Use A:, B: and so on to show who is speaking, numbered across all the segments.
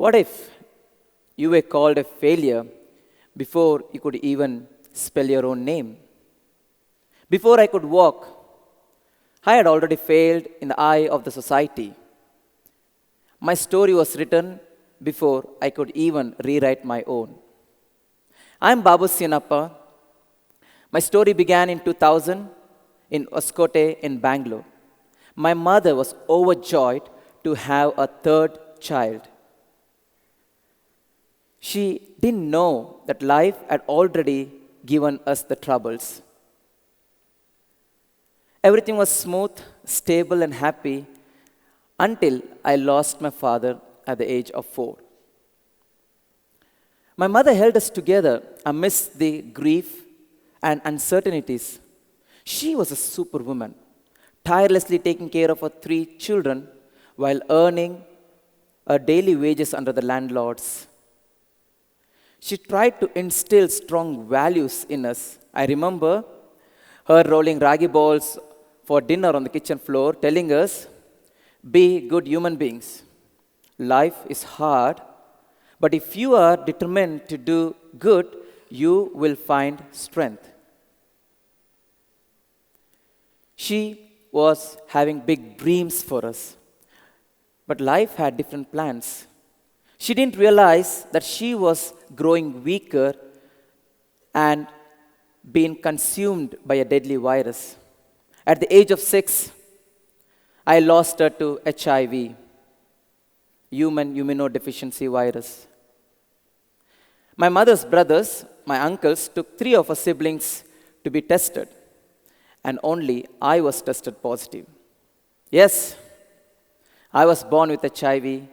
A: What if you were called a failure before you could even spell your own name? Before I could walk, I had already failed in the eye of the society. My story was written before I could even rewrite my own. I'm Babu Seenappa. My story began in 2000 in Oskote in Bangalore. My mother was overjoyed to have a third child. She didn't know that life had already given us the troubles. Everything was smooth, stable, and happy until I lost my father at the age of 4. My mother held us together amidst the grief and uncertainties. She was a superwoman, tirelessly taking care of her 3 children while earning her daily wages under the landlords. She tried to instill strong values in us. I remember her rolling ragi balls for dinner on the kitchen floor, telling us, "Be good human beings. Life is hard, but if you are determined to do good, you will find strength." She was having big dreams for us, but life had different plans. She didn't realize that she was growing weaker and being consumed by a deadly virus. At the age of 6, I lost her to HIV, human immunodeficiency virus. My mother's brothers, my uncles, took 3 of her siblings to be tested, and only I was tested positive. Yes, I was born with HIV,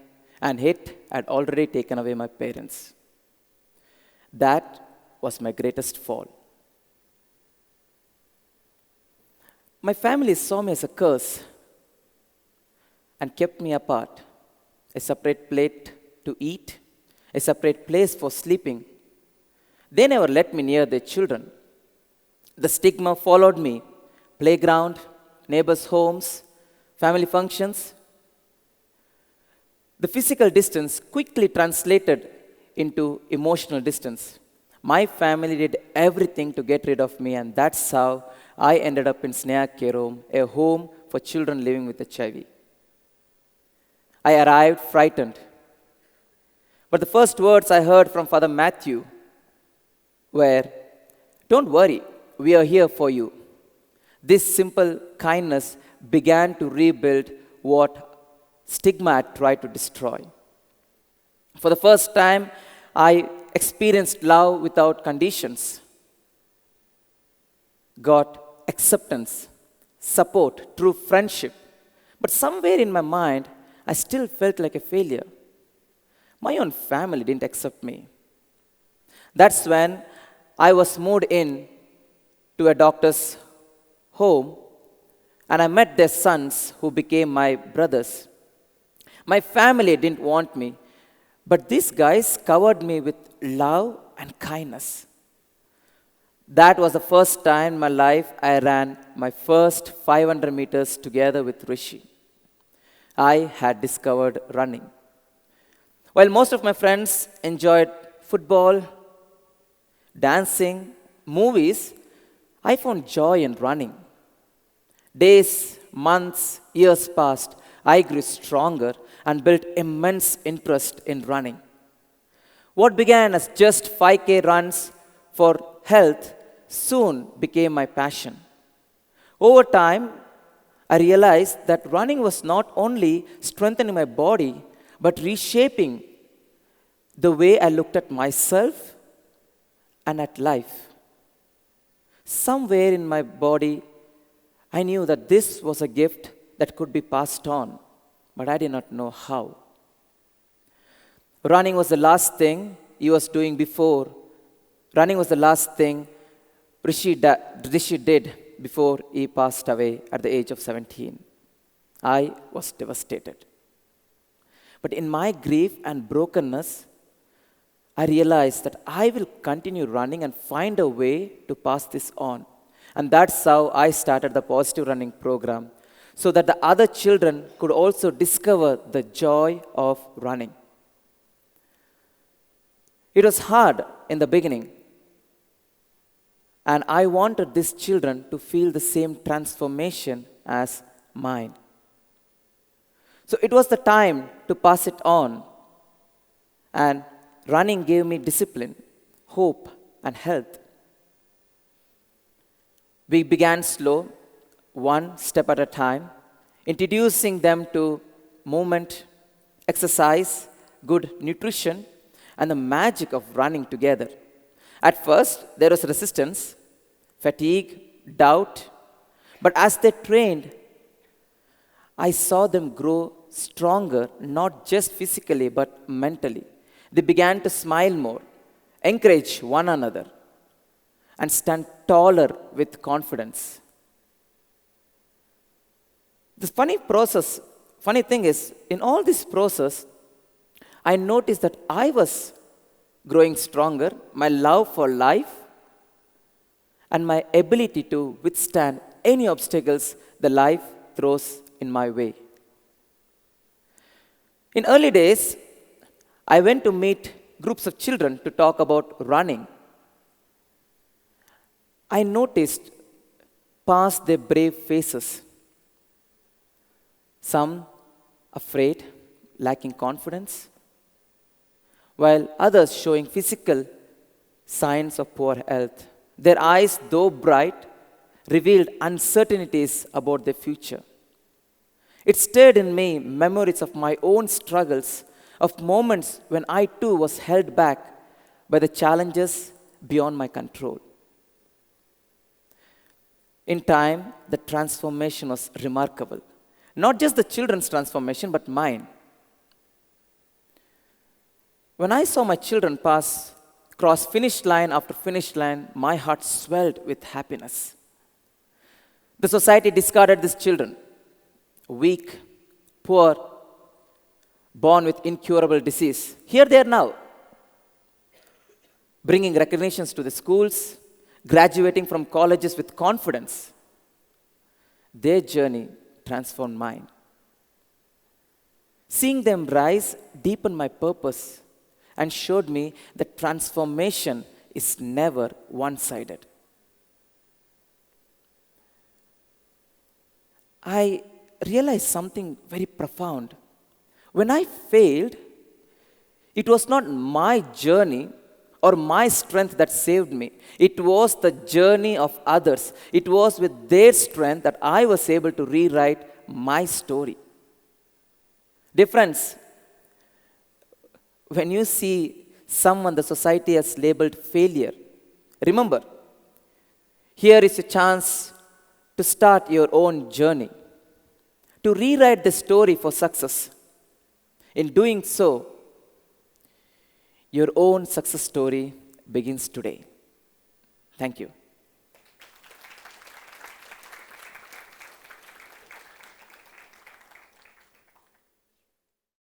A: and it had already taken away my parents. That was my greatest fall. My family saw me as a curse and kept me apart. A separate plate to eat, a separate place for sleeping. They never let me near their children. The stigma followed me. Playground, neighbors' homes, family functions. The physical distance quickly translated into emotional distance. My family did everything to get rid of me, and that's how I ended up in Sneha Care Home, a home for children living with HIV. I arrived frightened. But the first words I heard from Father Matthew were, "Don't worry, we are here for you." This simple kindness began to rebuild what stigma had tried to destroy. For the first time, I experienced love without conditions. Got acceptance, support, true friendship. But somewhere in my mind, I still felt like a failure. My own family didn't accept me. That's when I was moved in to a doctor's home, and I met their sons who became my brothers. My family didn't want me, but these guys covered me with love and kindness. That was the first time in my life I ran my first 500 meters together with Rishi. I had discovered running. While most of my friends enjoyed football, dancing, movies, I found joy in running. Days, months, years passed. I grew stronger and built immense interest in running. What began as just 5K runs for health soon became my passion. Over time, I realized that running was not only strengthening my body, but reshaping the way I looked at myself and at life. Somewhere in my body, I knew that this was a gift that could be passed on, but I did not know how. Running was the last thing he was doing before. Running was the last thing Rishi did before he passed away at the age of 17. I was devastated. But in my grief and brokenness, I realized that I will continue running and find a way to pass this on. And that's how I started the Positive Running program, so that the other children could also discover the joy of running. It was hard in the beginning, and I wanted these children to feel the same transformation as mine. So it was the time to pass it on, and running gave me discipline, hope, and health. We began slow, one step at a time, introducing them to movement, exercise, good nutrition, and the magic of running together. At first, there was resistance, fatigue, doubt, but as they trained, I saw them grow stronger, not just physically, but mentally. They began to smile more, encourage one another, and stand taller with confidence. The funny thing is, in all this process, I noticed that I was growing stronger, my love for life, and my ability to withstand any obstacles the life throws in my way. In early days, I went to meet groups of children to talk about running. I noticed past their brave faces, some afraid, lacking confidence, while others showing physical signs of poor health. Their eyes, though bright, revealed uncertainties about their future. It stirred in me memories of my own struggles, of moments when I too was held back by the challenges beyond my control. In time, the transformation was remarkable. Not just the children's transformation, but mine. When I saw my children cross finish line after finish line, my heart swelled with happiness. The society discarded these children, weak, poor, born with incurable disease. Here they are now, bringing recognitions to the schools, graduating from colleges with confidence. Their journey transformed mine. Seeing them rise deepened my purpose and showed me that transformation is never one-sided. I realized something very profound. When I failed, it was not my journey or my strength that saved me. It was the journey of others. It was with their strength that I was able to rewrite my story. Dear friends, when you see someone the society has labeled failure, remember, here is a chance to start your own journey, to rewrite the story for success. In doing so, your own success story begins today. Thank you.